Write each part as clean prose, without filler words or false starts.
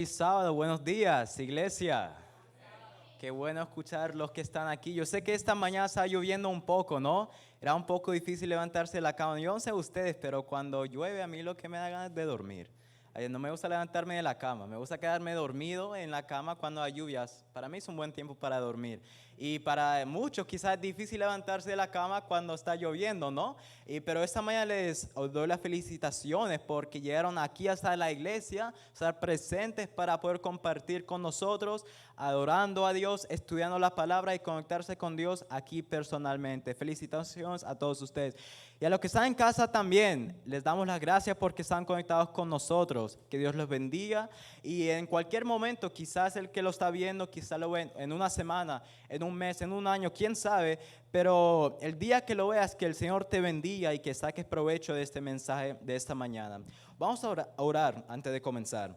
Feliz sábado, buenos días, iglesia. Qué bueno escuchar los que están aquí. Yo sé que esta mañana está lloviendo un poco, ¿no? Era un poco difícil levantarse de la cama. Yo no sé ustedes, pero cuando llueve a mí lo que me da ganas es de dormir. No me gusta levantarme de la cama, me gusta quedarme dormido en la cama cuando hay lluvias. Para mí es un buen tiempo para dormir. Y para muchos quizás es difícil levantarse de la cama cuando está lloviendo, ¿no? Pero esta mañana les doy las felicitaciones porque llegaron aquí hasta la iglesia, estar presentes para poder compartir con nosotros, adorando a Dios, estudiando la palabra y conectarse con Dios aquí personalmente. Felicitaciones a todos ustedes. Y a los que están en casa también, les damos las gracias porque están conectados con nosotros. Que Dios los bendiga. Y en cualquier momento, quizás el que lo está viendo, quizás lo ve en una semana, en un mes, en un año, quién sabe. Pero el día que lo veas, que el Señor te bendiga y que saques provecho de este mensaje de esta mañana. Vamos a orar antes de comenzar.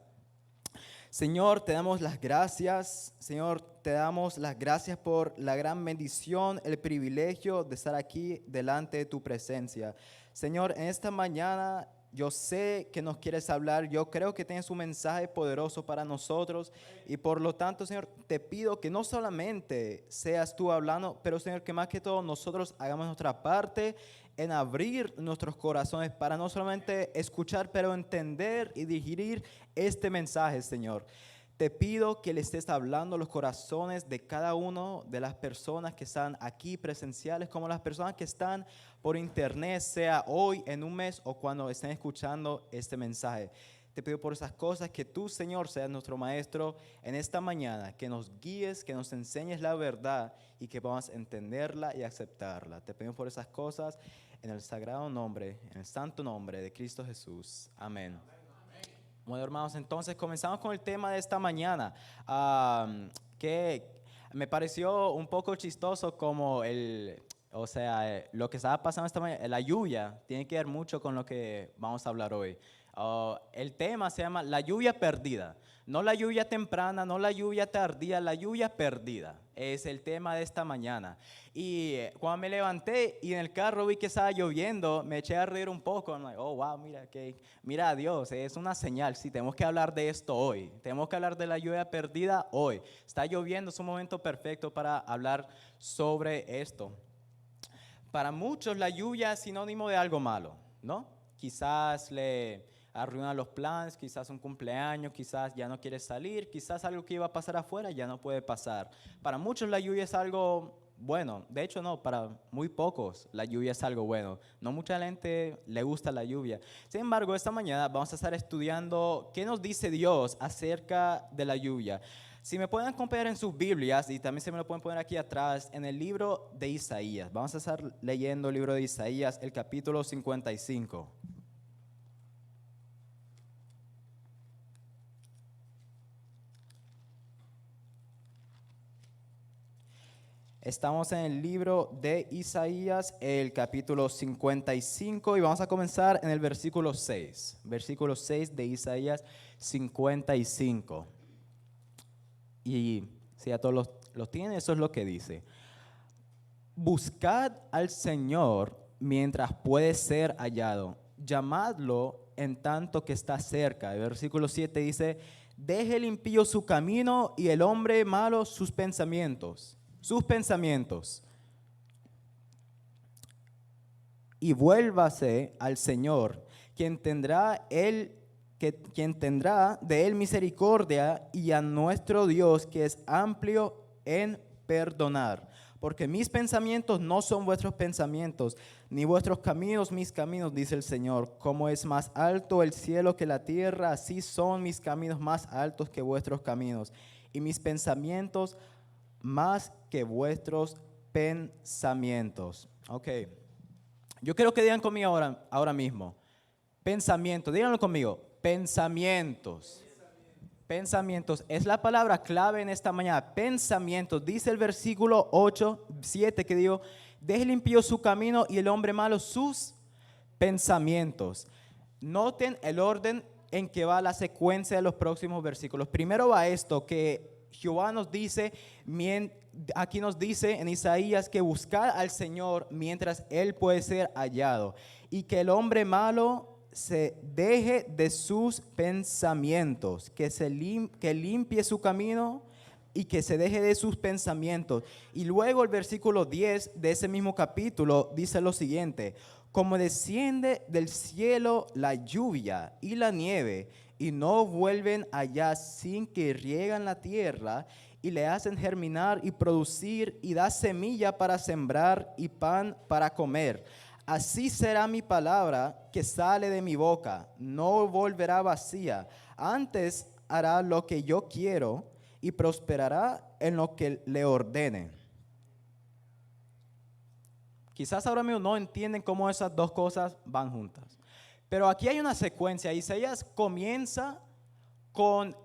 Señor, te damos las gracias. Señor, te damos las gracias por la gran bendición, el privilegio de estar aquí delante de tu presencia. Señor, en esta mañana yo sé que nos quieres hablar. Yo creo que tienes un mensaje poderoso para nosotros. Y por lo tanto, Señor, te pido que no solamente seas tú hablando, pero Señor, que más que todo nosotros hagamos nuestra parte en abrir nuestros corazones para no solamente escuchar, pero entender y digerir este mensaje, Señor. Te pido que le estés hablando a los corazones de cada una de las personas que están aquí presenciales, como las personas que están por internet, sea hoy, en un mes o cuando estén escuchando este mensaje. Te pido por esas cosas que tú, Señor, seas nuestro maestro en esta mañana, que nos guíes, que nos enseñes la verdad y que podamos entenderla y aceptarla. Te pido por esas cosas en el sagrado nombre, en el santo nombre de Cristo Jesús. Amén. Bueno, hermanos, entonces comenzamos con el tema de esta mañana, que me pareció un poco chistoso como lo que estaba pasando esta mañana, la lluvia, tiene que ver mucho con lo que vamos a hablar hoy. El tema se llama la lluvia perdida. No la lluvia temprana, no la lluvia tardía, la lluvia perdida. Es el tema de esta mañana. Y cuando me levanté y en el carro vi que estaba lloviendo, me eché a reír un poco. I'm like, oh, wow, mira a Dios, es una señal. Sí, tenemos que hablar de esto hoy. Tenemos que hablar de la lluvia perdida hoy. Está lloviendo, es un momento perfecto para hablar sobre esto. Para muchos la lluvia es sinónimo de algo malo, ¿no? Quizás le arruina los planes, quizás un cumpleaños, quizás ya no quiere salir, quizás algo que iba a pasar afuera ya no puede pasar. Para muchos la lluvia es algo bueno, de hecho no, para muy pocos la lluvia es algo bueno. No mucha gente le gusta la lluvia. Sin embargo, esta mañana vamos a estar estudiando qué nos dice Dios acerca de la lluvia. Si me pueden acompañar en sus Biblias y también se me lo pueden poner aquí atrás en el libro de Isaías. Vamos a estar leyendo el libro de Isaías, el capítulo 55. Estamos en el libro de Isaías, el capítulo 55, y vamos a comenzar en el versículo 6. Versículo 6 de Isaías 55. Y si a todos los tienen, eso es lo que dice. Buscad al Señor mientras puede ser hallado. Llamadlo en tanto que está cerca. El versículo 7 dice, deje el impío su camino y el hombre malo sus pensamientos. Y vuélvase al Señor, quien tendrá de él misericordia, y a nuestro Dios, que es amplio en perdonar. Porque mis pensamientos no son vuestros pensamientos, ni vuestros caminos mis caminos, dice el Señor. Como es más alto el cielo que la tierra, así son mis caminos más altos que vuestros caminos, y mis pensamientos más que vuestros pensamientos. Ok. Yo quiero que digan conmigo ahora mismo. Pensamientos. Díganlo conmigo. Pensamientos. Pensamientos. Es la palabra clave en esta mañana. Pensamientos. Dice el versículo 7 que digo, deje limpio su camino y el hombre malo sus pensamientos. Noten el orden en que va la secuencia de los próximos versículos. Primero va esto, que Jehová nos dice, aquí nos dice en Isaías que buscar al Señor mientras Él puede ser hallado, y que el hombre malo se deje de sus pensamientos, que limpie su camino y que se deje de sus pensamientos. Y luego el versículo 10 de ese mismo capítulo dice lo siguiente: como desciende del cielo la lluvia y la nieve, y no vuelven allá sin que riegan la tierra, y le hacen germinar y producir, y da semilla para sembrar y pan para comer. Así será mi palabra que sale de mi boca, no volverá vacía, antes hará lo que yo quiero y prosperará en lo que le ordene. Quizás ahora mismo no entienden cómo esas dos cosas van juntas. Pero aquí hay una secuencia. Isaías comienza con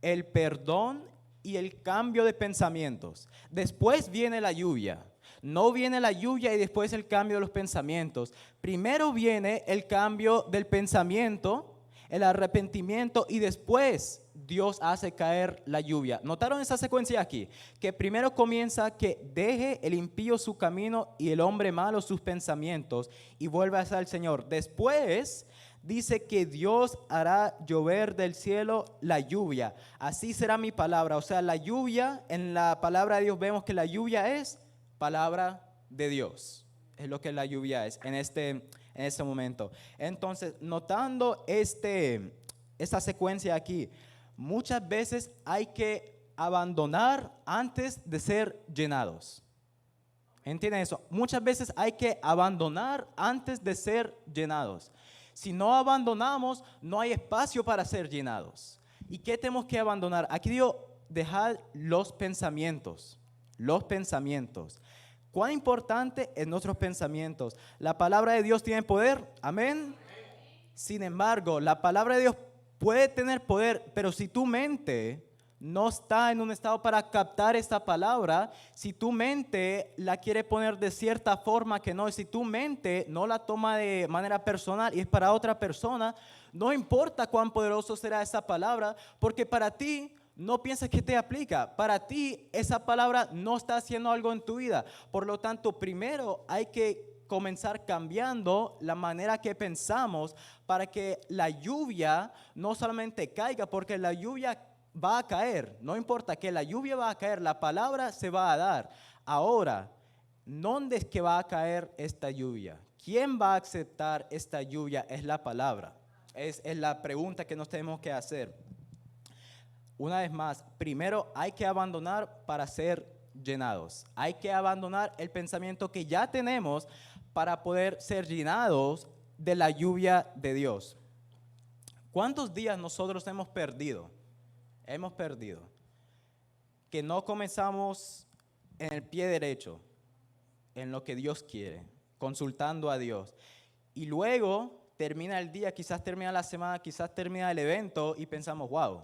el perdón y el cambio de pensamientos. Después viene la lluvia. No viene la lluvia y después el cambio de los pensamientos. Primero viene el cambio del pensamiento, el arrepentimiento, y después Dios hace caer la lluvia. ¿Notaron esa secuencia aquí? Que primero comienza que deje el impío su camino y el hombre malo sus pensamientos y vuelve a ser el Señor. Después dice que Dios hará llover del cielo la lluvia. Así será mi palabra. O sea, la lluvia, en la palabra de Dios vemos que la lluvia es palabra de Dios. Es lo que la lluvia es en este momento. Entonces, notando esta secuencia aquí, muchas veces hay que abandonar antes de ser llenados. ¿Entienden eso? Muchas veces hay que abandonar antes de ser llenados. Si no abandonamos, no hay espacio para ser llenados. ¿Y qué tenemos que abandonar? Aquí digo, dejar los pensamientos. Los pensamientos. ¿Cuán importante es nuestros pensamientos? La palabra de Dios tiene poder. Amén. Sin embargo, la palabra de Dios puede tener poder, pero si tu mente no está en un estado para captar esta palabra, si tu mente la quiere poner de cierta forma que no, si tu mente no la toma de manera personal y es para otra persona, no importa cuán poderoso será esa palabra, porque para ti no piensas que te aplica. Para ti esa palabra no está haciendo algo en tu vida. Por lo tanto, primero hay que comenzar cambiando la manera que pensamos para que la lluvia no solamente caiga, porque la lluvia va a caer, no importa que la lluvia va a caer, la palabra se va a dar. Ahora, ¿dónde es que va a caer esta lluvia? ¿Quién va a aceptar esta lluvia? Es la palabra. Es la pregunta que nos tenemos que hacer. Una vez más, primero hay que abandonar para ser llenados. Hay que abandonar el pensamiento que ya tenemos para poder ser llenados de la lluvia de Dios. ¿Cuántos días nosotros hemos perdido? Hemos perdido. Que no comenzamos en el pie derecho, en lo que Dios quiere, consultando a Dios. Y luego termina el día, quizás termina la semana, quizás termina el evento y pensamos, wow,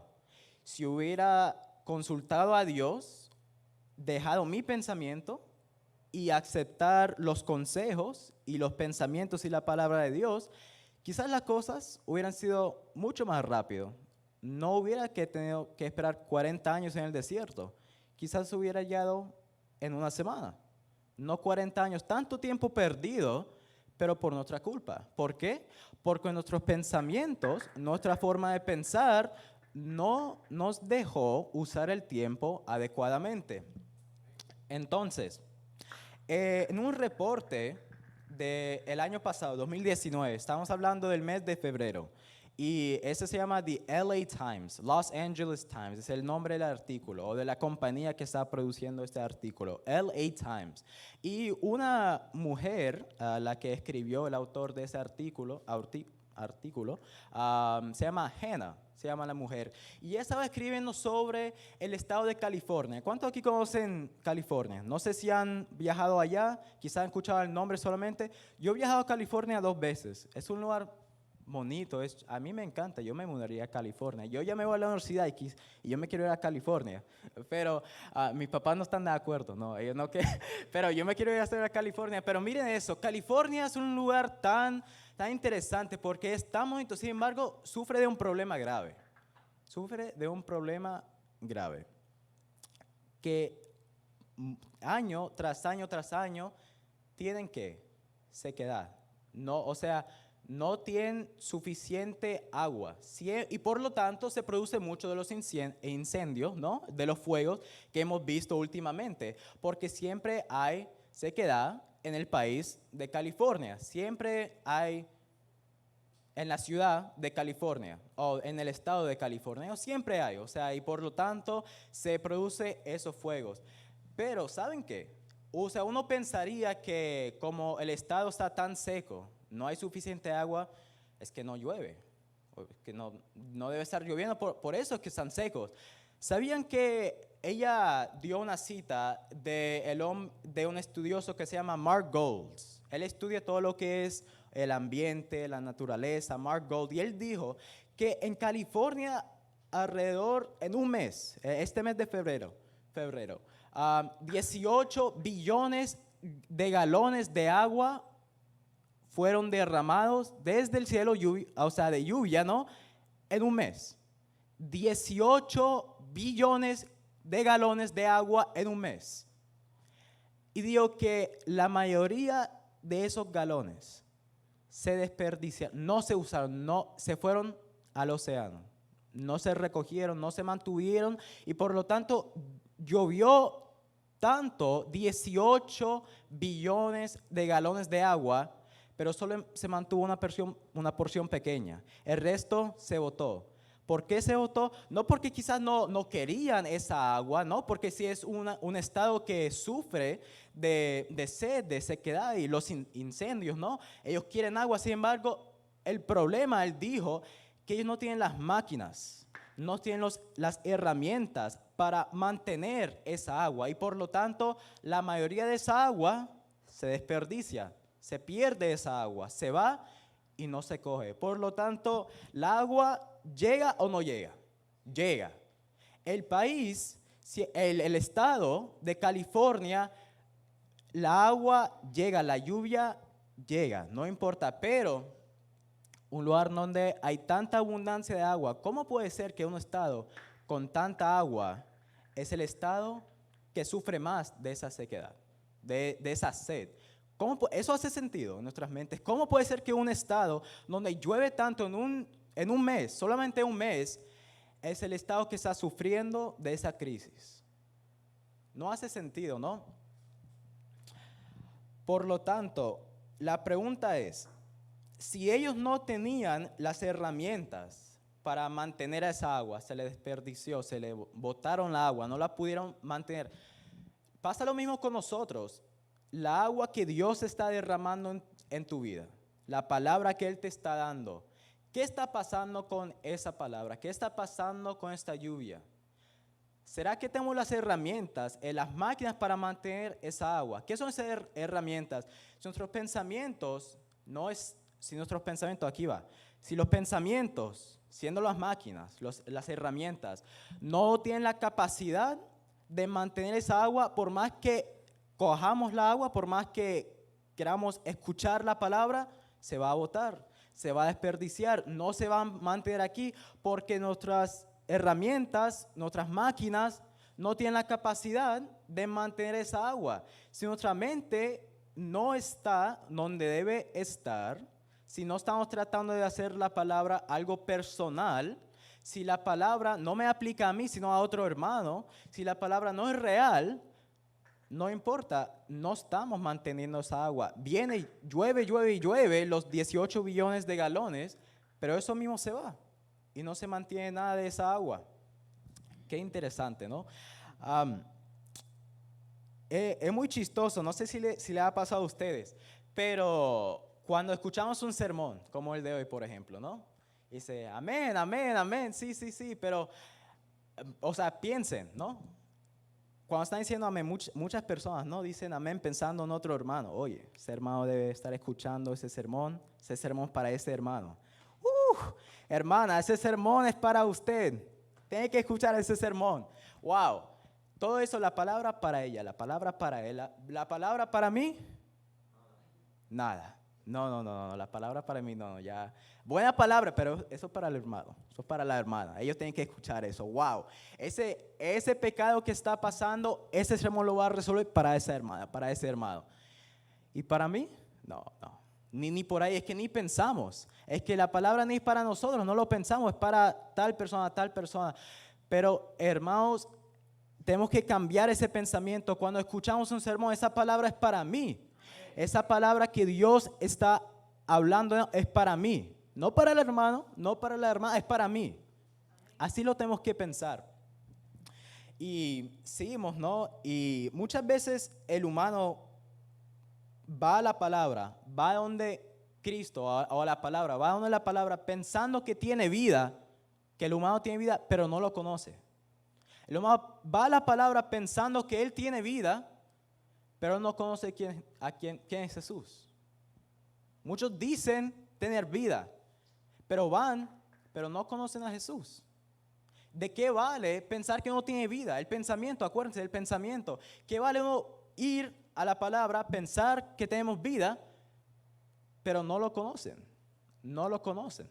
si hubiera consultado a Dios, dejado mi pensamiento y aceptar los consejos y los pensamientos y la palabra de Dios, quizás las cosas hubieran sido mucho más rápido. No hubiera tenido que esperar 40 años en el desierto. Quizás hubiera llegado en una semana. No 40 años, tanto tiempo perdido, pero por nuestra culpa. ¿Por qué? Porque nuestros pensamientos, nuestra forma de pensar, no nos dejó usar el tiempo adecuadamente. Entonces, en un reporte del año pasado, 2019, estamos hablando del mes de febrero, y ese se llama The LA Times, Los Angeles Times, es el nombre del artículo, o de la compañía que está produciendo este artículo, LA Times. Y una mujer, la que escribió, el autor de ese artículo, se llama Hannah, se llama la mujer. Y ella estaba escribiendo sobre el estado de California. ¿Cuántos aquí conocen California? No sé si han viajado allá, quizás han escuchado el nombre solamente. Yo he viajado a California 2 veces. Es un lugar bonito, a mí me encanta, yo me mudaría a California. Yo ya me voy a la universidad y yo me quiero ir a California, pero mis papás no están de acuerdo, no, ellos no quieren, pero yo me quiero ir a California. Pero miren eso, California es un lugar tan interesante porque sin embargo, sufre de un problema grave, que año tras año tienen que sequedad. No, o sea, no tienen suficiente agua. Y por lo tanto se produce mucho de los incendios, ¿no? De los fuegos que hemos visto últimamente, porque siempre hay sequedad en el país de California. Siempre hay en la ciudad de California o en el estado de California, siempre hay, o sea, y por lo tanto se produce esos fuegos. Pero ¿saben qué? O sea, uno pensaría que como el estado está tan seco, no hay suficiente agua, es que no llueve, o que no debe estar lloviendo, por eso es que están secos. ¿Sabían que ella dio una cita de un estudioso que se llama Mark Golds? Él estudia todo lo que es el ambiente, la naturaleza, Mark Gold, y él dijo que en California alrededor, en un mes, este mes de febrero, 18 billones de galones de agua fueron derramados desde el cielo, o sea, de lluvia, ¿no? En un mes. 18 billones de galones de agua en un mes. Y dijo que la mayoría de esos galones se desperdiciaron, no se usaron, no se fueron al océano, no se recogieron, no se mantuvieron y por lo tanto llovió tanto, 18 billones de galones de agua, pero solo se mantuvo una porción pequeña. El resto se botó. ¿Por qué se botó? No porque quizás no querían esa agua, no, porque si es un estado que sufre de sed, de sequedad y los incendios, ¿no? Ellos quieren agua, sin embargo, el problema, él dijo, que ellos no tienen las máquinas, no tienen las herramientas para mantener esa agua y por lo tanto la mayoría de esa agua se desperdicia, se pierde esa agua, se va y no se coge. Por lo tanto, la agua ¿llega o no llega? Llega. El país, el estado de California, la agua llega, la lluvia llega, no importa, pero un lugar donde hay tanta abundancia de agua, ¿cómo puede ser que un estado con tanta agua es el estado que sufre más de esa sequedad, de esa sed? Eso hace sentido en nuestras mentes. ¿Cómo puede ser que un estado donde llueve tanto en un mes, solamente un mes, es el estado que está sufriendo de esa crisis? No hace sentido, ¿no? Por lo tanto, la pregunta es, si ellos no tenían las herramientas para mantener esa agua, se le desperdició, se le botaron la agua, no la pudieron mantener. Pasa lo mismo con nosotros. La agua que Dios está derramando en tu vida, la palabra que Él te está dando, ¿qué está pasando con esa palabra? ¿Qué está pasando con esta lluvia? ¿Será que tenemos las herramientas, las máquinas para mantener esa agua? ¿Qué son esas herramientas? Si nuestros pensamientos, aquí va, si los pensamientos, siendo las máquinas, las herramientas, no tienen la capacidad de mantener esa agua, por más que cojamos la agua, por más que queramos escuchar la palabra, se va a botar, se va a desperdiciar, no se va a mantener aquí porque nuestras herramientas, nuestras máquinas no tienen la capacidad de mantener esa agua. Si nuestra mente no está donde debe estar, si no estamos tratando de hacer la palabra algo personal, si la palabra no me aplica a mí sino a otro hermano, si la palabra no es real, no importa, no estamos manteniendo esa agua. Viene, llueve y llueve los 18 billones de galones, pero eso mismo se va y no se mantiene nada de esa agua. Qué interesante, ¿no? Es muy chistoso, no sé si le ha pasado a ustedes, pero cuando escuchamos un sermón, como el de hoy, por ejemplo, ¿no? Dice, amén, amén, amén, sí, pero, o sea, piensen, ¿no? Cuando están diciendo amén, muchas personas no dicen amén pensando en otro hermano. Oye, ese hermano debe estar escuchando ese sermón para ese hermano. Hermana, ese sermón es para usted. Tiene que escuchar ese sermón. Wow. Todo eso, la palabra para ella, la palabra para él, la palabra para mí, nada. No, la palabra para mí no, ya. Buena palabra, pero eso es para el hermano, eso es para la hermana. Ellos tienen que escuchar eso. Wow. Ese pecado que está pasando, ese sermón lo va a resolver para esa hermana, para ese hermano. ¿Y para mí? No. Ni por ahí, es que ni pensamos. Es que la palabra ni es para nosotros, no lo pensamos, es para tal persona, tal persona. Pero hermanos, tenemos que cambiar ese pensamiento. Cuando escuchamos un sermón, esa palabra es para mí. Esa palabra que Dios está hablando es para mí. No para el hermano, no para la hermana, es para mí. Así lo tenemos que pensar. Y seguimos, ¿no? Y muchas veces el humano va a la palabra, va a donde Cristo o a la palabra, va a donde la palabra pensando que tiene vida, que el humano tiene vida, pero no lo conoce. El humano va a la palabra pensando que él tiene vida, pero no conoce quién es Jesús. Muchos dicen tener vida, pero no conocen a Jesús. ¿De qué vale pensar que uno tiene vida? El pensamiento, acuérdense del pensamiento. ¿Qué vale uno ir a la palabra, pensar que tenemos vida, pero no lo conocen? No lo conocen.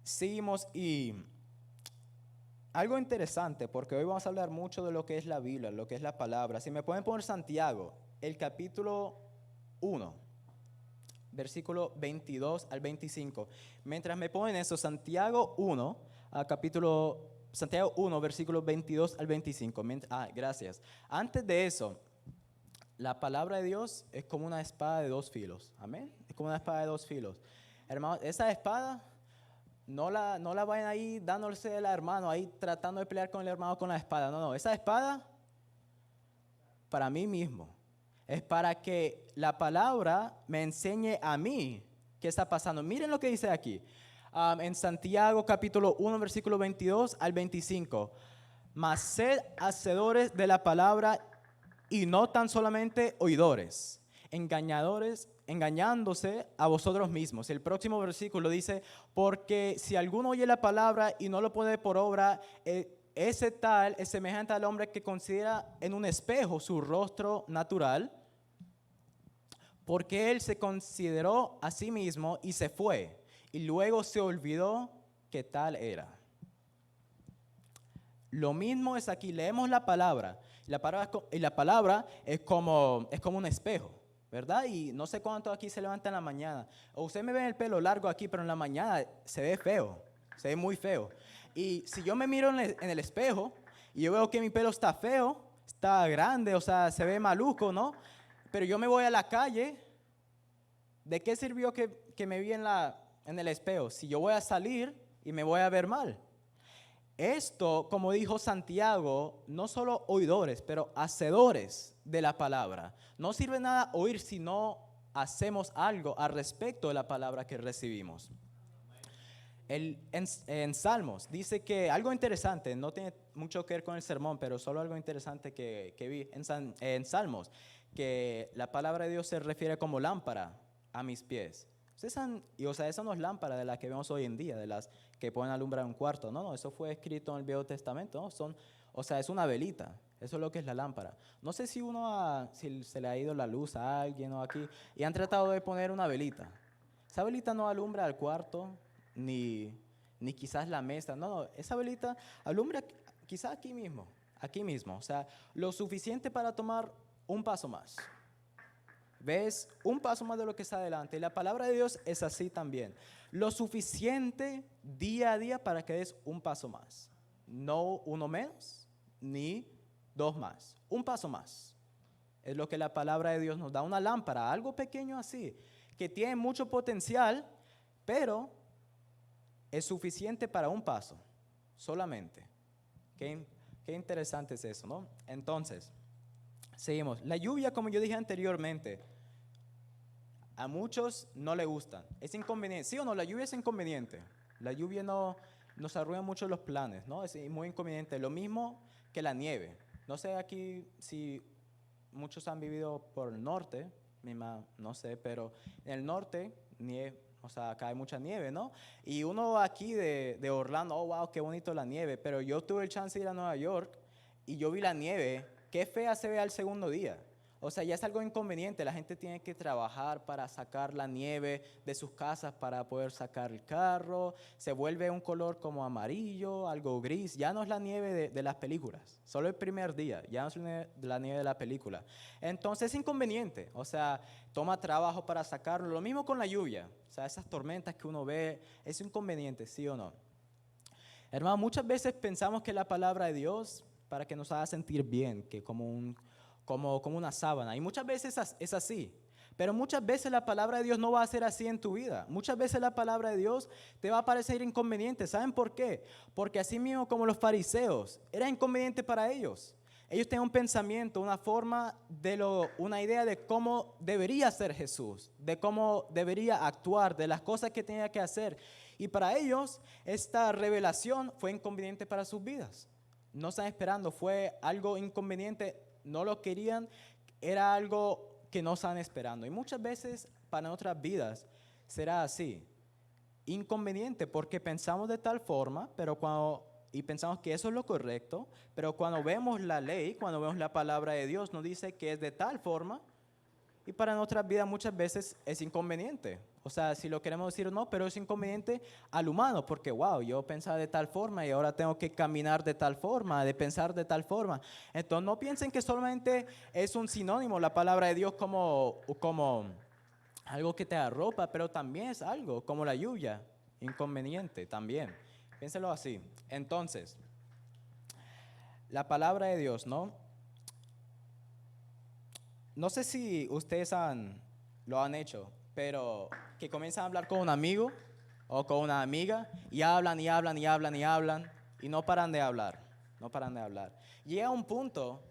Seguimos y algo interesante, porque hoy vamos a hablar mucho de lo que es la Biblia, lo que es la palabra. Si me pueden poner Santiago, el capítulo 1, versículo 22 al 25. Mientras me ponen eso, Santiago 1, Santiago 1, versículo 22 al 25. Gracias. Antes de eso, la palabra de Dios es como una espada de dos filos. Amén. Es como una espada de dos filos. Hermanos, esa espada no la vayan ahí dándose al hermano, ahí tratando de pelear con el hermano con la espada. No, esa espada para mí mismo. Es para que la palabra me enseñe a mí qué está pasando. Miren lo que dice aquí. En Santiago capítulo 1, versículo 22 al 25. Mas sed hacedores de la palabra y no tan solamente oidores, engañándose a vosotros mismos. El próximo versículo dice, porque si alguno oye la palabra y no lo pone por obra, ese tal es semejante al hombre que considera en un espejo su rostro natural, porque él se consideró a sí mismo y se fue, y luego se olvidó que tal era. Lo mismo es aquí, leemos la palabra, y la palabra es como un espejo, ¿verdad? Y no sé cuánto aquí se levanta en la mañana, o usted me ve el pelo largo aquí, pero en la mañana se ve feo, se ve muy feo. Y si yo me miro en el espejo y yo veo que mi pelo está feo, está grande, o sea, se ve maluco, ¿no? Pero yo me voy a la calle, ¿de qué sirvió que me vi en el espejo? Si yo voy a salir y me voy a ver mal. Esto, como dijo Santiago, no solo oidores, pero hacedores de la palabra. No sirve nada oír si no hacemos algo al respecto de la palabra que recibimos. En Salmos dice que algo interesante, no tiene mucho que ver con el sermón, pero solo algo interesante que vi en Salmos, que la palabra de Dios se refiere como lámpara a mis pies. Esa no es lámpara de la que vemos hoy en día, de las que pueden alumbrar un cuarto. No, eso fue escrito en el Viejo Testamento, ¿no? Es una velita, eso es lo que es la lámpara. No sé si si se le ha ido la luz a alguien o aquí, y han tratado de poner una velita. Esa velita no alumbra el cuarto, ni quizás la mesa, no, esa velita alumbra quizás aquí mismo, o sea, lo suficiente para tomar un paso más. ¿Ves? Un paso más de lo que está adelante. Y la palabra de Dios es así también. Lo suficiente día a día para que des un paso más. No uno menos, ni dos más. Un paso más. Es lo que la palabra de Dios nos da. Una lámpara, algo pequeño así, que tiene mucho potencial, pero es suficiente para un paso, solamente. Qué interesante es eso, ¿no? Entonces, seguimos. La lluvia, como yo dije anteriormente, a muchos no le gustan. Es inconveniente. ¿Sí o no? La lluvia es inconveniente. La lluvia nos arruina mucho los planes, ¿no? Es muy inconveniente. Lo mismo que la nieve. No sé aquí si muchos han vivido por el norte, no sé, pero en el norte cae mucha nieve, ¿no? Y uno aquí de Orlando, oh, wow, qué bonito la nieve. Pero yo tuve el chance de ir a Nueva York y yo vi la nieve. Qué fea se ve al segundo día. O sea, ya es algo inconveniente. La gente tiene que trabajar para sacar la nieve de sus casas para poder sacar el carro. Se vuelve un color como amarillo, algo gris. Ya no es la nieve de las películas. Solo el primer día. Ya no es la nieve de la película. Entonces es inconveniente. O sea, toma trabajo para sacarlo. Lo mismo con la lluvia. O sea, esas tormentas que uno ve, es inconveniente, ¿sí o no? Hermano, muchas veces pensamos que la palabra de Dios para que nos haga sentir bien, que como una sábana. Y muchas veces es así. Pero muchas veces la palabra de Dios no va a ser así en tu vida. Muchas veces la palabra de Dios te va a parecer inconveniente. ¿Saben por qué? Porque así mismo como los fariseos, era inconveniente para ellos. Ellos tenían un pensamiento, una forma, una idea de cómo debería ser Jesús, de cómo debería actuar, de las cosas que tenía que hacer. Y para ellos esta revelación fue inconveniente para sus vidas. No están esperando, fue algo inconveniente, no lo querían, era algo que no están esperando. Y muchas veces para nuestras vidas será así, inconveniente, porque pensamos de tal forma, y pensamos que eso es lo correcto, pero cuando vemos la ley, cuando vemos la palabra de Dios, nos dice que es de tal forma, y para nuestras vidas muchas veces es inconveniente. O sea, si lo queremos decir o no, pero es inconveniente al humano, porque wow, yo pensaba de tal forma y ahora tengo que caminar de tal forma, de pensar de tal forma. Entonces no piensen que solamente es un sinónimo la palabra de Dios como algo que te arropa, pero también es algo como la lluvia, inconveniente también. Piénselo así. Entonces, la palabra de Dios, ¿no? No sé si ustedes lo han hecho, pero que comienzan a hablar con un amigo o con una amiga y hablan y hablan y hablan y hablan y no paran de hablar, no paran de hablar. Llega un punto,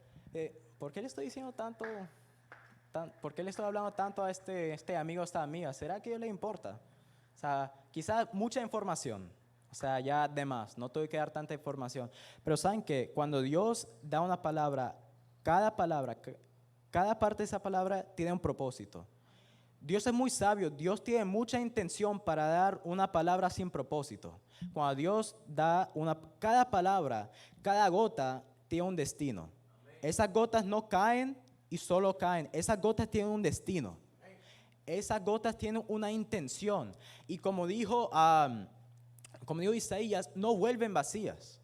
¿por qué le estoy diciendo tanto, por qué le estoy hablando tanto a este amigo o esta amiga? ¿Será que a le importa? O sea, quizás mucha información, o sea, ya de más, no tengo que dar tanta información. Pero saben que cuando Dios da una palabra, cada parte de esa palabra tiene un propósito. Dios es muy sabio, Dios tiene mucha intención para dar una palabra sin propósito. Cuando Dios da cada palabra, cada gota tiene un destino. Esas gotas no caen y solo caen, esas gotas tienen un destino. Esas gotas tienen una intención. Y como dijo Isaías, no vuelven vacías.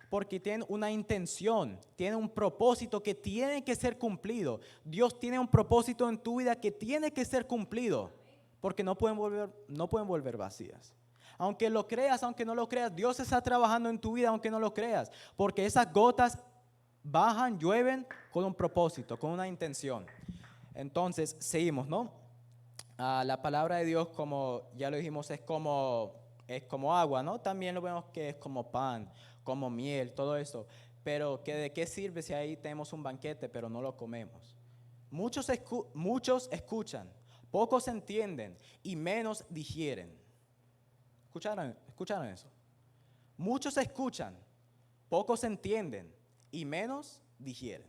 Porque tienen una intención, tienen un propósito que tiene que ser cumplido. Dios tiene un propósito en tu vida que tiene que ser cumplido, porque no pueden volver vacías. Aunque lo creas, aunque no lo creas, Dios está trabajando en tu vida aunque no lo creas, porque esas gotas bajan, llueven con un propósito, con una intención. Entonces, seguimos, ¿no? La palabra de Dios, como ya lo dijimos, es como agua, ¿no? También lo vemos que es como pan, como miel, todo eso. Pero ¿de qué sirve si ahí tenemos un banquete pero no lo comemos? Muchos escuchan, pocos entienden y menos digieren. ¿Escucharon eso? Muchos escuchan, pocos entienden y menos digieren.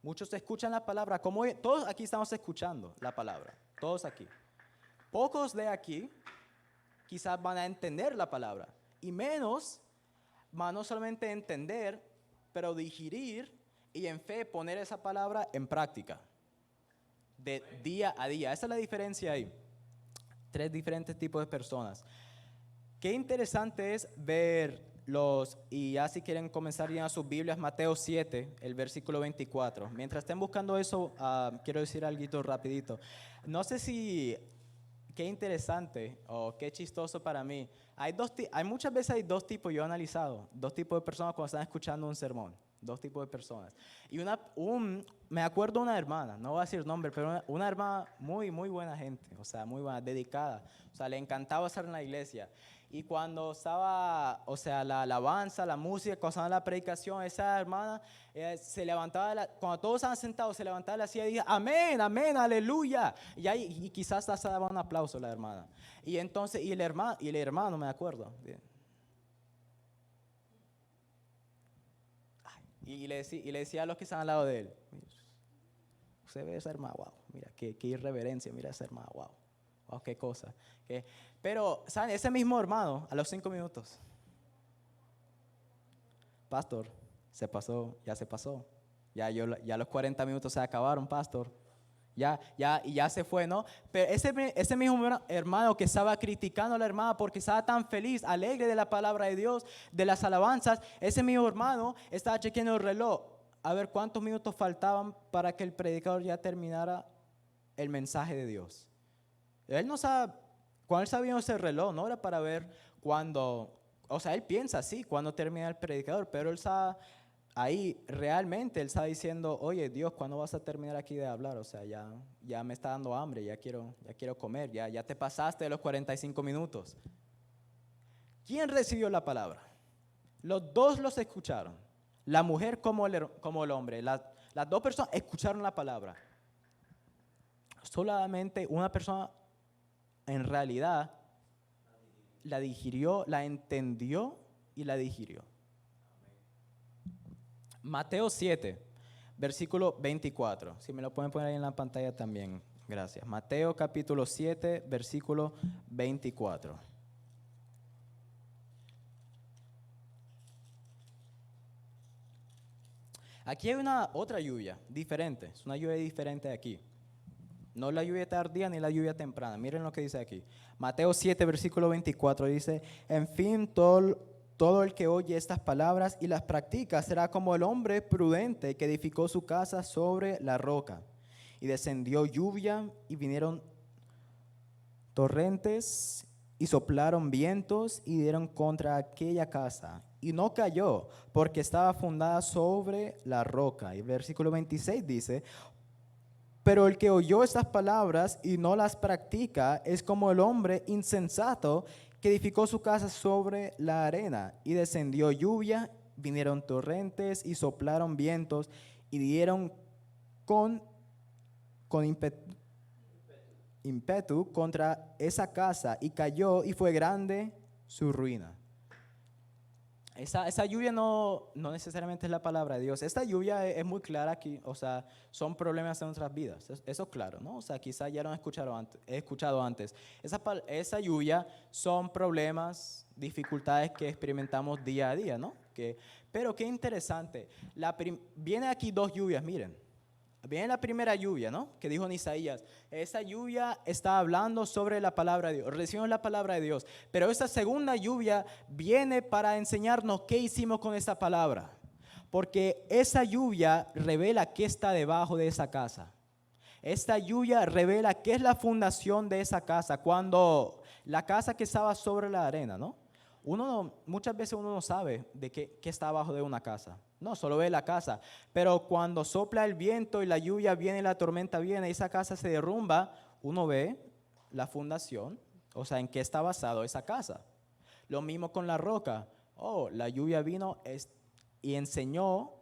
Muchos escuchan la palabra, como todos aquí estamos escuchando la palabra, todos aquí. Pocos de aquí quizás van a entender la palabra y menos van a no solamente entender, pero digerir y en fe poner esa palabra en práctica de día a día. Esa es la diferencia ahí. 3 diferentes tipos de personas. Qué interesante es ver y ya si quieren comenzar a sus Biblias, Mateo 7, el versículo 24. Mientras estén buscando eso, quiero decir algo rapidito. No sé si, qué interesante o qué chistoso para mí. Muchas veces hay 2 tipos, yo he analizado, 2 tipos de personas cuando están escuchando un sermón. 2 tipos de personas. Y me acuerdo de una hermana, no voy a decir nombre, pero una hermana muy, muy buena gente, o sea, muy buena, dedicada. O sea, le encantaba estar en la iglesia. Y cuando estaba, o sea, la alabanza, la música, cuando estaba la predicación, esa hermana se levantaba, cuando todos estaban sentados, se levantaba la silla y decía, amén, amén, aleluya. Y quizás hasta daba un aplauso a la hermana. Y entonces, y el hermano, me acuerdo. Y le decía a los que estaban al lado de él, usted ve esa hermana, wow, mira, qué irreverencia, mira esa hermana, wow, wow, qué cosa. Pero, ¿saben? Ese mismo hermano, a los 5 minutos, pastor, ya se pasó. Ya los 40 minutos se acabaron, pastor. Y ya se fue, ¿no? Pero ese mismo hermano que estaba criticando a la hermana porque estaba tan feliz, alegre de la palabra de Dios, de las alabanzas, ese mismo hermano estaba chequeando el reloj a ver cuántos minutos faltaban para que el predicador ya terminara el mensaje de Dios. Él no sabe, cuando él sabía ese reloj, no era para ver cuándo, o sea, él piensa así, cuando termina el predicador, pero él sabe. Ahí realmente él está diciendo, oye Dios, ¿cuándo vas a terminar aquí de hablar? O sea, ya me está dando hambre, ya quiero comer, ya te pasaste de los 45 minutos. ¿Quién recibió la palabra? Los dos los escucharon, la mujer como el hombre. Las dos personas escucharon la palabra. Solamente una persona en realidad la digirió, la entendió y la digirió. Mateo 7, versículo 24. Si me lo pueden poner ahí en la pantalla también. Gracias. Mateo capítulo 7, versículo 24. Aquí hay otra lluvia diferente. Es una lluvia diferente aquí. No la lluvia tardía ni la lluvia temprana. Miren lo que dice aquí. Mateo 7, versículo 24 dice, en fin, todo el que oye estas palabras y las practica será como el hombre prudente que edificó su casa sobre la roca. Y descendió lluvia y vinieron torrentes y soplaron vientos y dieron contra aquella casa. Y no cayó porque estaba fundada sobre la roca. Y el versículo 26 dice, pero el que oyó estas palabras y no las practica es como el hombre insensato que edificó su casa sobre la arena, y descendió lluvia, vinieron torrentes y soplaron vientos y dieron con ímpetu contra esa casa, y cayó y fue grande su ruina. Esa lluvia no necesariamente es la palabra de Dios. Esta lluvia es muy clara aquí, o sea, son problemas en nuestras vidas. Eso es claro, ¿no? O sea, quizás ya lo han escuchado antes. Esa lluvia son problemas, dificultades que experimentamos día a día, ¿no? Pero qué interesante. Viene aquí dos lluvias, miren. Viene la primera lluvia, ¿no? Que dijo en Isaías. Esa lluvia está hablando sobre la palabra de Dios. Recibimos la palabra de Dios. Pero esta segunda lluvia viene para enseñarnos qué hicimos con esa palabra. Porque esa lluvia revela qué está debajo de esa casa. Esta lluvia revela qué es la fundación de esa casa. Cuando la casa que estaba sobre la arena, ¿no? Muchas veces uno no sabe de qué está abajo de una casa. No, solo ve la casa. Pero cuando sopla el viento y la lluvia viene y la tormenta viene y esa casa se derrumba, uno ve la fundación, o sea, en qué está basado esa casa. Lo mismo con la roca. La lluvia vino y enseñó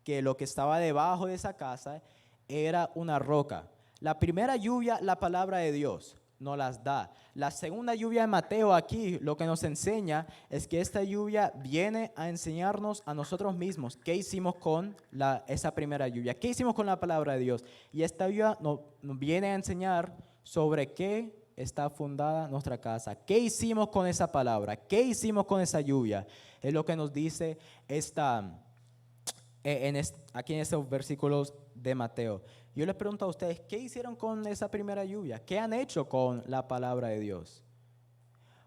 que lo que estaba debajo de esa casa era una roca. La primera lluvia, la palabra de Dios nos las da. La segunda lluvia de Mateo aquí lo que nos enseña es que esta lluvia viene a enseñarnos a nosotros mismos qué hicimos con esa primera lluvia, qué hicimos con la palabra de Dios. Y esta lluvia nos viene a enseñar sobre qué está fundada nuestra casa, qué hicimos con esa palabra, qué hicimos con esa lluvia. Es lo que nos dice aquí en estos versículos de Mateo. Yo les pregunto a ustedes, ¿qué hicieron con esa primera lluvia? ¿Qué han hecho con la palabra de Dios?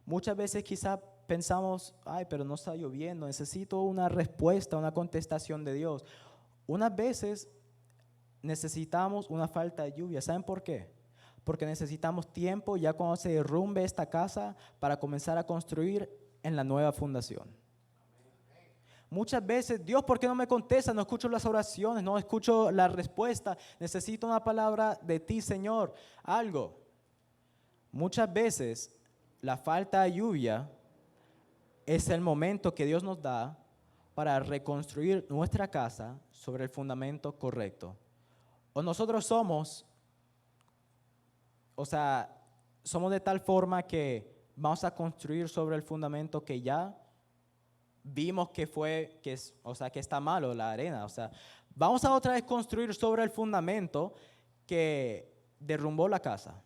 Muchas veces quizá pensamos, pero no está lloviendo, necesito una respuesta, una contestación de Dios. Unas veces necesitamos una falta de lluvia. ¿Saben por qué? Porque necesitamos tiempo ya cuando se derrumbe esta casa para comenzar a construir en la nueva fundación. Muchas veces, Dios, ¿por qué no me contesta? No escucho las oraciones, no escucho la respuesta. Necesito una palabra de ti, Señor, algo. Muchas veces, la falta de lluvia es el momento que Dios nos da para reconstruir nuestra casa sobre el fundamento correcto. O nosotros somos de tal forma que vamos a construir sobre el fundamento que ya vimos que está malo la arena. Vamos a otra vez construir sobre el fundamento que derrumbó la casa.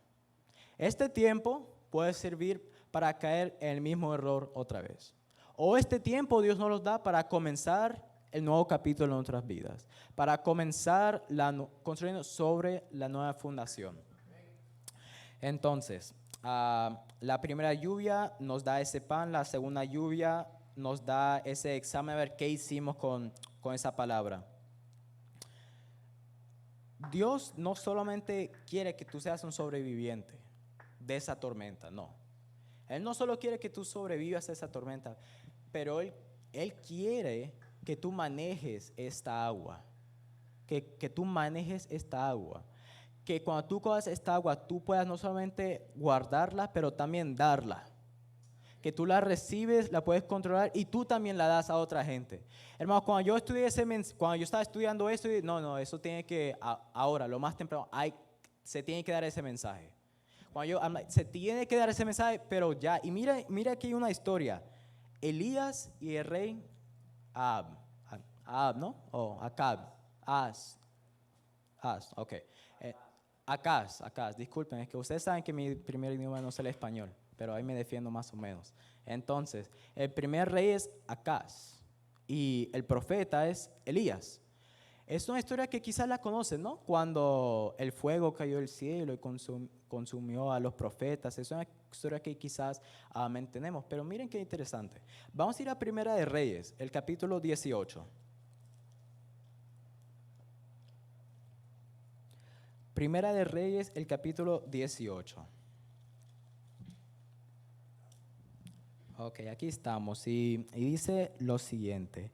Este tiempo puede servir para caer en el mismo error otra vez. O este tiempo Dios nos los da para comenzar el nuevo capítulo en nuestras vidas, para comenzar construyendo sobre la nueva fundación. Entonces, la primera lluvia nos da ese pan, la segunda lluvia nos da ese examen a ver qué hicimos con esa palabra. Dios no solamente quiere que tú seas un sobreviviente de esa tormenta, no. Él no solo quiere que tú sobrevivas a esa tormenta, pero Él quiere que tú manejes esta agua, que tú manejes esta agua. Que cuando tú cojas esta agua, tú puedas no solamente guardarla, pero también darla. Que tú la recibes, la puedes controlar y tú también la das a otra gente. Hermano, cuando yo estaba estudiando esto, no, eso tiene que, ahora, lo más temprano, se tiene que dar ese mensaje. Se tiene que dar ese mensaje, pero ya. Y mira aquí una historia. Elías y el rey Ahab, ¿no? Acab, ok. Acaz, disculpen, es que ustedes saben que mi primer idioma no es el español, pero ahí me defiendo más o menos. Entonces, el primer rey es Acaz y el profeta es Elías. Es una historia que quizás la conocen, ¿no? Cuando el fuego cayó del cielo y consumió a los profetas. Es una historia que quizás entendemos, pero miren qué interesante. Vamos a ir a Primera de Reyes, el capítulo 18. Primera de Reyes, el capítulo 18. Ok, aquí estamos y dice lo siguiente.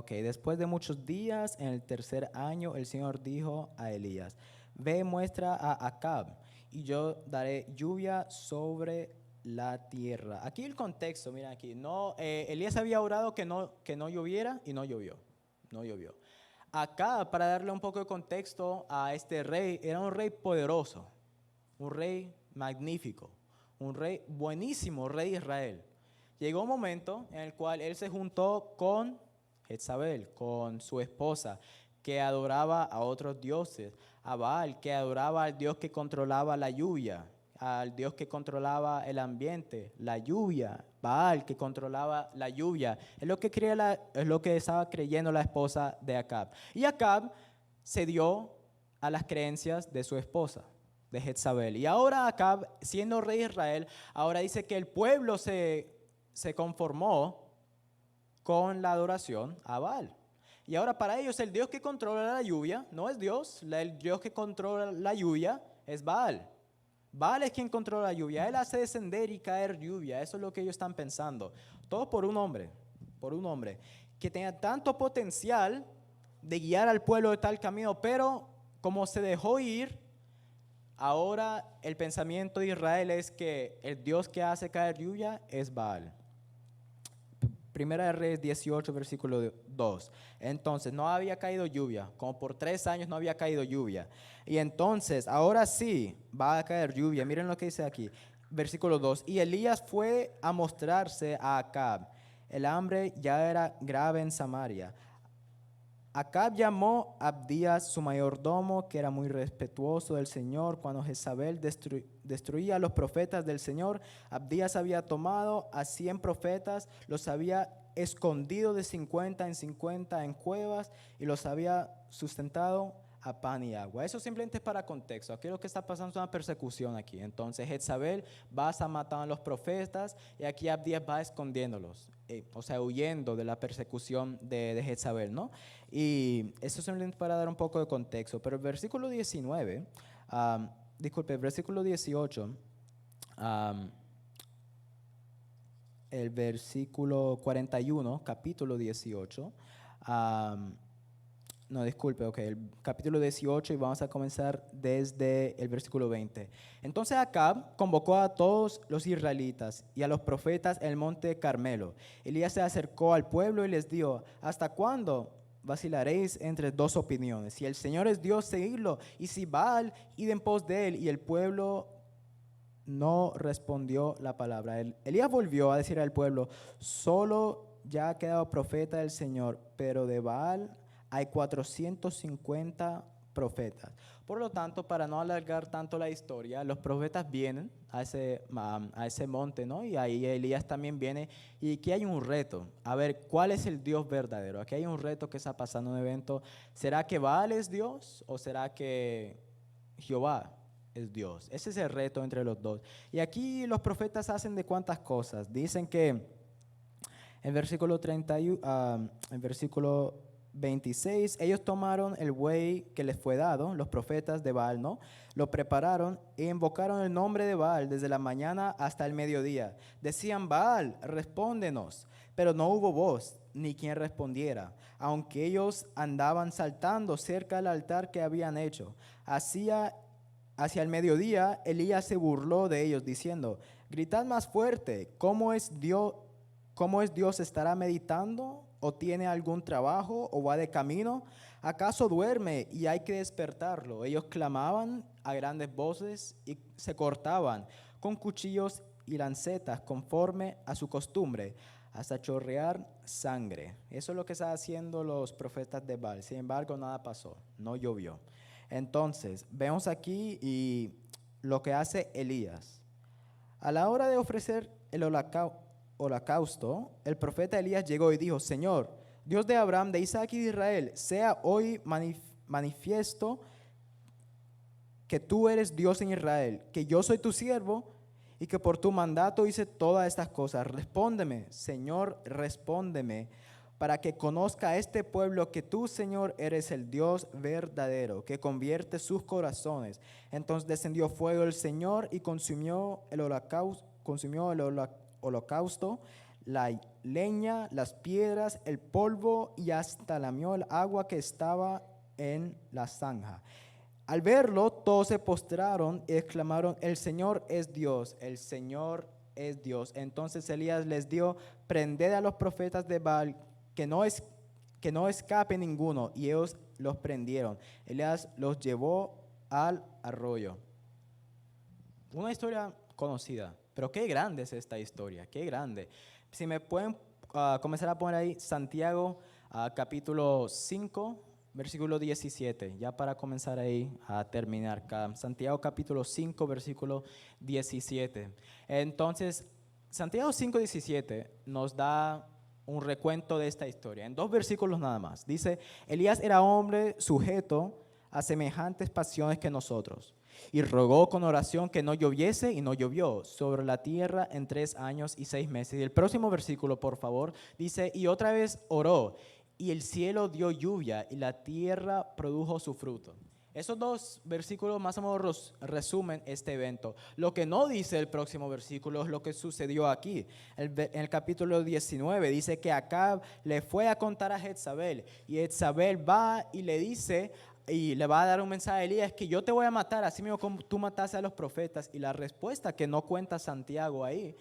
Después de muchos días, en el tercer año, el Señor dijo a Elías, ve, muestra a Acab, y yo daré lluvia sobre la tierra. Aquí el contexto, miren aquí, Elías había orado que no lloviera y no llovió. Acá, para darle un poco de contexto a este rey, era un rey poderoso, un rey magnífico, un rey buenísimo, rey de Israel. Llegó un momento en el cual él se juntó con Jezabel, con su esposa, que adoraba a otros dioses, a Baal, que adoraba al Dios que controlaba la lluvia, al Dios que controlaba el ambiente, la lluvia, Baal, que controlaba la lluvia. Es lo que estaba creyendo la esposa de Acab. Y Acab se dio a las creencias de su esposa, de Jezabel. Y ahora Acab, siendo rey de Israel, ahora dice que el pueblo se conformó con la adoración a Baal. Y ahora para ellos el Dios que controla la lluvia no es Dios, el Dios que controla la lluvia es Baal. Baal es quien controla la lluvia, él hace descender y caer lluvia, eso es lo que ellos están pensando. Todo por un hombre que tenía tanto potencial de guiar al pueblo de tal camino, pero como se dejó ir, ahora el pensamiento de Israel es que el Dios que hace caer lluvia es Baal. Primera de Reyes 18, versículo 2. Entonces no había caído lluvia, como por 3 años no había caído lluvia. Y entonces, ahora sí va a caer lluvia. Miren lo que dice aquí, versículo 2. Y Elías fue a mostrarse a Acab. El hambre ya era grave en Samaria. Acab llamó a Abdías, su mayordomo, que era muy respetuoso del Señor. Cuando Jezabel destruía a los profetas del Señor, Abdías había tomado a 100 profetas, los había escondido de 50 en 50 en cuevas y los había sustentado a pan y agua. Eso simplemente es para contexto. Aquí lo que está pasando es una persecución aquí. Entonces Jezabel va a matar a los profetas y aquí Abdías va escondiéndolos, huyendo de la persecución de Jezabel, ¿no? Y eso simplemente para dar un poco de contexto. Pero el versículo 19, el versículo 18, el versículo 41, capítulo 18, el capítulo 18 y vamos a comenzar desde el versículo 20. Entonces Acab convocó a todos los israelitas y a los profetas en el monte Carmelo. Elías se acercó al pueblo y les dijo, ¿hasta cuándo vacilaréis entre dos opiniones? Si el Señor es Dios, seguidlo, y si Baal, id en pos de él. Y el pueblo no respondió la palabra. Elías volvió a decir al pueblo, solo ya ha quedado profeta del Señor, pero de Baal hay 450 profetas. Por lo tanto, para no alargar tanto la historia, los profetas vienen a ese monte, ¿no? Y ahí Elías también viene. Y aquí hay un reto. A ver, ¿cuál es el Dios verdadero? Aquí hay un reto que está pasando en un evento. ¿Será que Baal es Dios o será que Jehová es Dios? Ese es el reto entre los dos. Y aquí los profetas hacen de cuántas cosas. Dicen que en versículo 26, ellos tomaron el buey que les fue dado, los profetas de Baal, ¿no? Lo prepararon e invocaron el nombre de Baal desde la mañana hasta el mediodía. Decían: Baal, respóndenos. Pero no hubo voz, ni quien respondiera, aunque ellos andaban saltando cerca del altar que habían hecho. Hacia el mediodía, Elías se burló de ellos, diciendo: gritad más fuerte, ¿cómo es Dios? ¿Estará meditando? ¿O tiene algún trabajo? ¿O va de camino? ¿Acaso duerme y hay que despertarlo? Ellos clamaban a grandes voces y se cortaban con cuchillos y lancetas conforme a su costumbre, hasta chorrear sangre. Eso es lo que están haciendo los profetas de Baal. Sin embargo, nada pasó, no llovió. Entonces, vemos aquí y lo que hace Elías. A la hora de ofrecer el holocausto, el profeta Elías llegó y dijo: Señor, Dios de Abraham, de Isaac y de Israel, sea hoy manifiesto que tú eres Dios en Israel, que yo soy tu siervo y que por tu mandato hice todas estas cosas. Respóndeme, Señor, respóndeme, para que conozca este pueblo que tú, Señor, eres el Dios verdadero, que convierte sus corazones. Entonces descendió fuego del Señor y consumió el holocausto, la leña, las piedras, el polvo, y hasta lamió el agua que estaba en la zanja. Al verlo, todos se postraron y exclamaron: el Señor es Dios, el Señor es Dios. Entonces Elías les dio: prended a los profetas de Baal, que no escape ninguno. Y ellos los prendieron. Elías los llevó al arroyo. Una historia conocida, pero qué grande es esta historia, qué grande. Si me pueden comenzar a poner ahí Santiago capítulo 5, versículo 17, ya para comenzar ahí a terminar acá. Santiago capítulo 5, versículo 17. Entonces, Santiago 5, 17 nos da un recuento de esta historia, en 2 versículos nada más. Dice: Elías era hombre sujeto a semejantes pasiones que nosotros, y rogó con oración que no lloviese, y no llovió sobre la tierra en 3 años y 6 meses. Y el próximo versículo, por favor, dice: y otra vez oró, y el cielo dio lluvia, y la tierra produjo su fruto. Esos 2 versículos más o menos resumen este evento. Lo que no dice el próximo versículo es lo que sucedió aquí. En el capítulo 19 dice que Acab le fue a contar a Jezabel, y Jezabel va y le dice, y le va a dar un mensaje a Elías, que yo te voy a matar, así mismo como tú mataste a los profetas. Y la respuesta, que no cuenta Santiago ahí,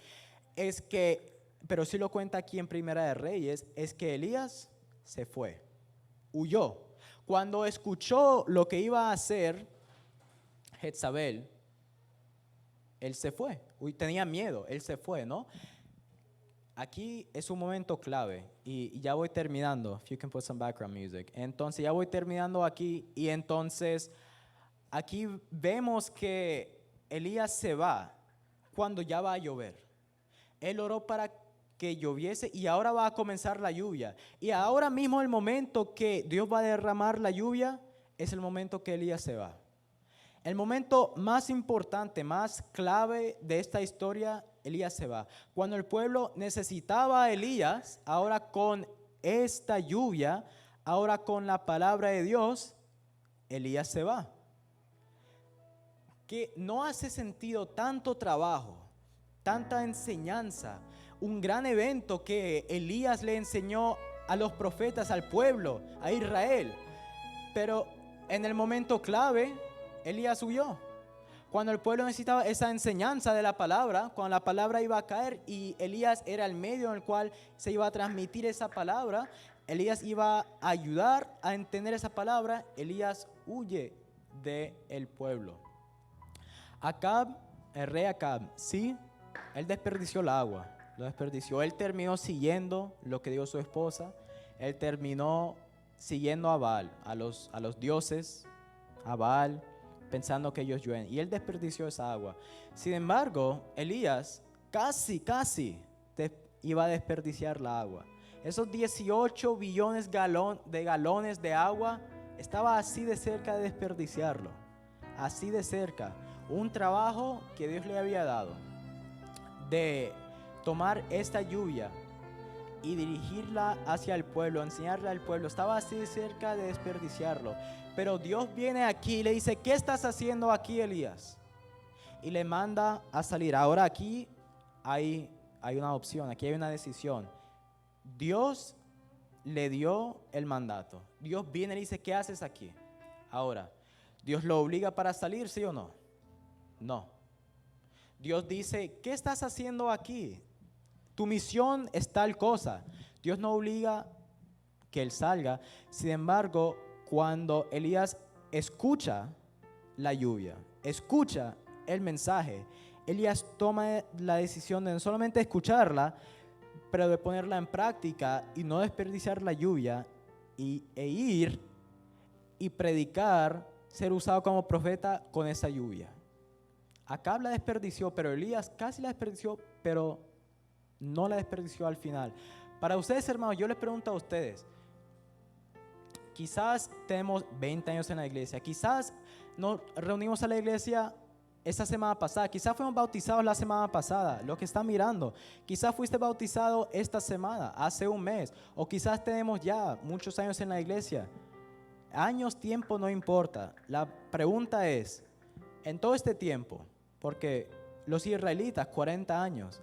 es que, pero sí lo cuenta aquí en Primera de Reyes, es que Elías se fue, huyó. Cuando escuchó lo que iba a hacer Jezabel, él se fue. Tenía miedo, él se fue, ¿no? Aquí es un momento clave y ya voy terminando. If you can put some background music. Entonces ya voy terminando aquí, y entonces aquí vemos que Elías se va cuando ya va a llover. Él oró para que lloviese y ahora va a comenzar la lluvia. Y ahora mismo el momento que Dios va a derramar la lluvia es el momento que Elías se va. El momento más importante, más clave de esta historia, Elías se va. Cuando el pueblo necesitaba a Elías, ahora con esta lluvia, ahora con la palabra de Dios, Elías se va. Que no hace sentido tanto trabajo, tanta enseñanza, un gran evento que Elías le enseñó a los profetas, al pueblo, a Israel. Pero en el momento clave, Elías huyó. Cuando el pueblo necesitaba esa enseñanza de la palabra, cuando la palabra iba a caer y Elías era el medio en el cual se iba a transmitir esa palabra, Elías iba a ayudar a entender esa palabra, Elías huye del pueblo. Acab, el rey Acab, sí, él desperdició el agua, lo desperdició. Él terminó siguiendo lo que dijo su esposa. Él terminó siguiendo a Baal, a los dioses, a Baal. pensando que ellos llueven. Y él desperdició esa agua. Sin embargo, Elías casi iba a desperdiciar la agua. Esos 18 billones de galones de agua, estaba así de cerca de desperdiciarlo. Así de cerca. Un trabajo que Dios le había dado de tomar esta lluvia y dirigirla hacia el pueblo, enseñarle al pueblo, estaba así de cerca de desperdiciarlo. Pero Dios viene aquí y le dice: ¿qué estás haciendo aquí, Elías? Y le manda a salir. Ahora aquí hay una opción, aquí hay una decisión. Dios le dio el mandato. Dios viene y le dice: ¿qué haces aquí? Ahora, ¿Dios lo obliga para salir, sí o no? No. Dios dice: ¿qué estás haciendo aquí? Tu misión es tal cosa. Dios no obliga que él salga. Sin embargo, cuando Elías escucha la lluvia, escucha el mensaje, Elías toma la decisión de no solamente escucharla, pero de ponerla en práctica y no desperdiciar la lluvia e ir y predicar, ser usado como profeta con esa lluvia. Acab la desperdició, pero Elías casi la desperdició, pero no la desperdició al final. Para ustedes, hermanos, yo les pregunto a ustedes, quizás tenemos 20 años en la iglesia, quizás nos reunimos a la iglesia esta semana pasada, quizás fuimos bautizados la semana pasada, los que están mirando, quizás fuiste bautizado esta semana, hace un mes, o quizás tenemos ya muchos años en la iglesia. Años, tiempo, no importa. La pregunta es, en todo este tiempo, porque los israelitas, 40 años,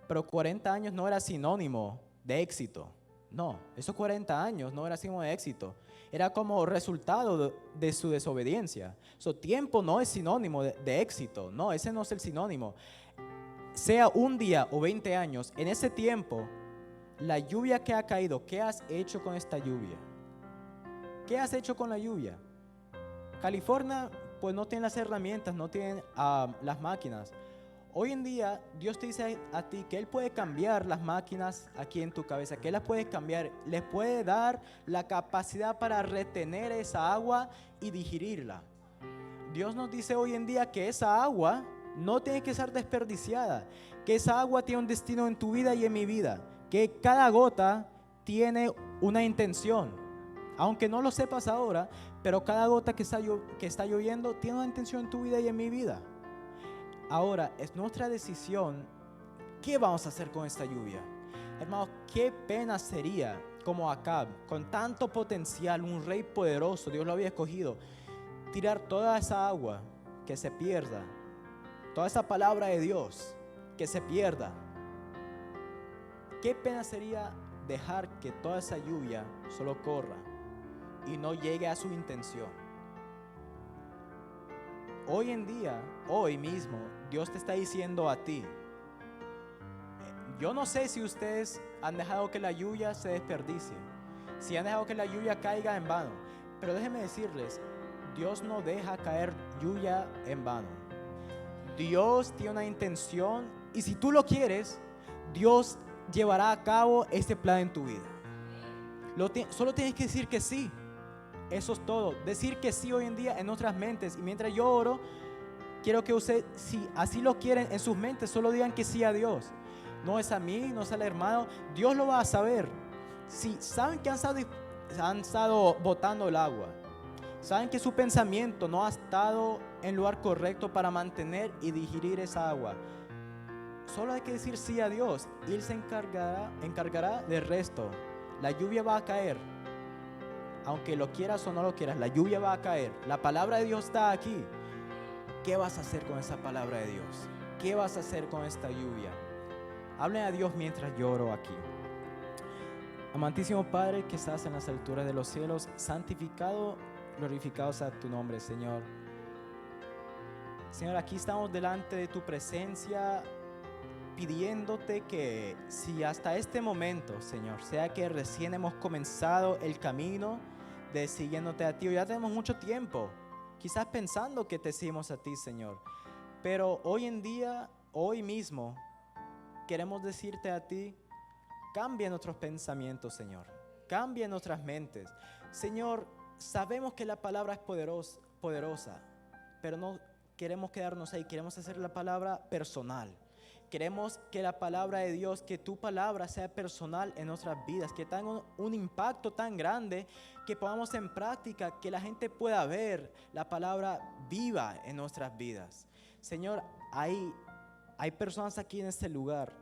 pero 40 años no era sinónimo de éxito. No, esos 40 años no era sinónimo de éxito. Era como resultado de su desobediencia. Su tiempo no es sinónimo de éxito. No, ese no es el sinónimo. Sea un día o 20 años, en ese tiempo, la lluvia que ha caído, ¿qué has hecho con esta lluvia? ¿Qué has hecho con la lluvia? California, pues no tiene las herramientas, no tiene las máquinas. Hoy en día, Dios te dice a ti que Él puede cambiar las máquinas aquí en tu cabeza, que Él las puede cambiar, les puede dar la capacidad para retener esa agua y digerirla. Dios nos dice hoy en día que esa agua no tiene que ser desperdiciada, que esa agua tiene un destino en tu vida y en mi vida, que cada gota tiene una intención. Aunque no lo sepas ahora, pero cada gota que está lloviendo tiene una intención en tu vida y en mi vida. Ahora, es nuestra decisión, ¿qué vamos a hacer con esta lluvia? Hermanos, qué pena sería como Acab, con tanto potencial, un rey poderoso, Dios lo había escogido, tirar toda esa agua, que se pierda, toda esa palabra de Dios, que se pierda. Qué pena sería dejar que toda esa lluvia solo corra y no llegue a su intención. Hoy en día, hoy mismo, Dios te está diciendo a ti, yo no sé si ustedes han dejado que la lluvia se desperdicie, si han dejado que la lluvia caiga en vano, pero déjenme decirles, Dios no deja caer lluvia en vano. Dios tiene una intención y si tú lo quieres, Dios llevará a cabo este plan en tu vida. Solo tienes que decir que sí. Eso es todo. Decir que sí hoy en día en nuestras mentes. Y mientras yo oro, quiero que usted, si así lo quieren en sus mentes, solo digan que sí a Dios. No es a mí, no es al hermano. Dios lo va a saber. Si saben que han estado botando el agua, saben que su pensamiento no ha estado en lugar correcto para mantener y digerir esa agua, solo hay que decir sí a Dios y Él se encargará del resto. La lluvia va a caer. Aunque lo quieras o no lo quieras, la lluvia va a caer. La palabra de Dios está aquí. ¿Qué vas a hacer con esa palabra de Dios? ¿Qué vas a hacer con esta lluvia? Hablen a Dios mientras lloro aquí. Amantísimo Padre que estás en las alturas de los cielos, santificado, glorificado sea tu nombre, Señor. Señor, aquí estamos delante de tu presencia, pidiéndote que si hasta este momento, Señor, sea que recién hemos comenzado el camino de siguiéndote a ti, o ya tenemos mucho tiempo, quizás pensando que te seguimos a ti, Señor, pero hoy en día, hoy mismo, queremos decirte a ti, cambia nuestros pensamientos, Señor, cambia nuestras mentes. Señor, sabemos que la palabra es poderosa. pero no queremos quedarnos ahí, queremos hacer la palabra personal. Queremos que la palabra de Dios, que tu palabra sea personal en nuestras vidas, que tenga un impacto tan grande que pongamos en práctica, que la gente pueda ver la palabra viva en nuestras vidas. Señor, hay personas aquí en este lugar,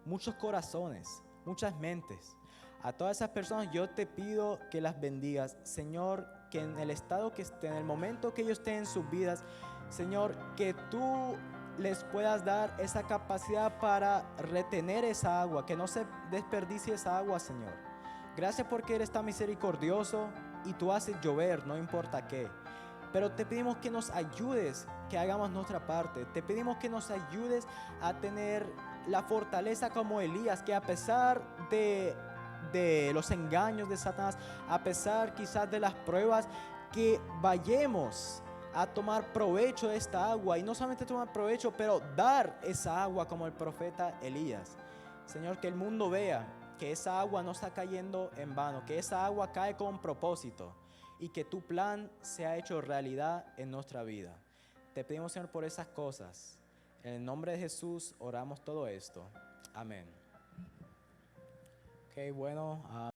muchos corazones, muchas mentes. A todas esas personas yo te pido que las bendigas, Señor, que en el estado que estén, en el momento que ellos estén en sus vidas, Señor, que tú les puedas dar esa capacidad para retener esa agua, que no se desperdicie esa agua, Señor. Gracias porque eres tan misericordioso y tú haces llover, no importa qué. Pero te pedimos que nos ayudes, que hagamos nuestra parte. Te pedimos que nos ayudes a tener la fortaleza como Elías, que a pesar de los engaños de Satanás, a pesar quizás de las pruebas, que vayamos a tomar provecho de esta agua, y no solamente tomar provecho, pero dar esa agua como el profeta Elías. Señor, que el mundo vea que esa agua no está cayendo en vano, que esa agua cae con propósito y que tu plan se ha hecho realidad en nuestra vida. Te pedimos, Señor, por esas cosas. En el nombre de Jesús oramos todo esto. Amén. Ok, bueno.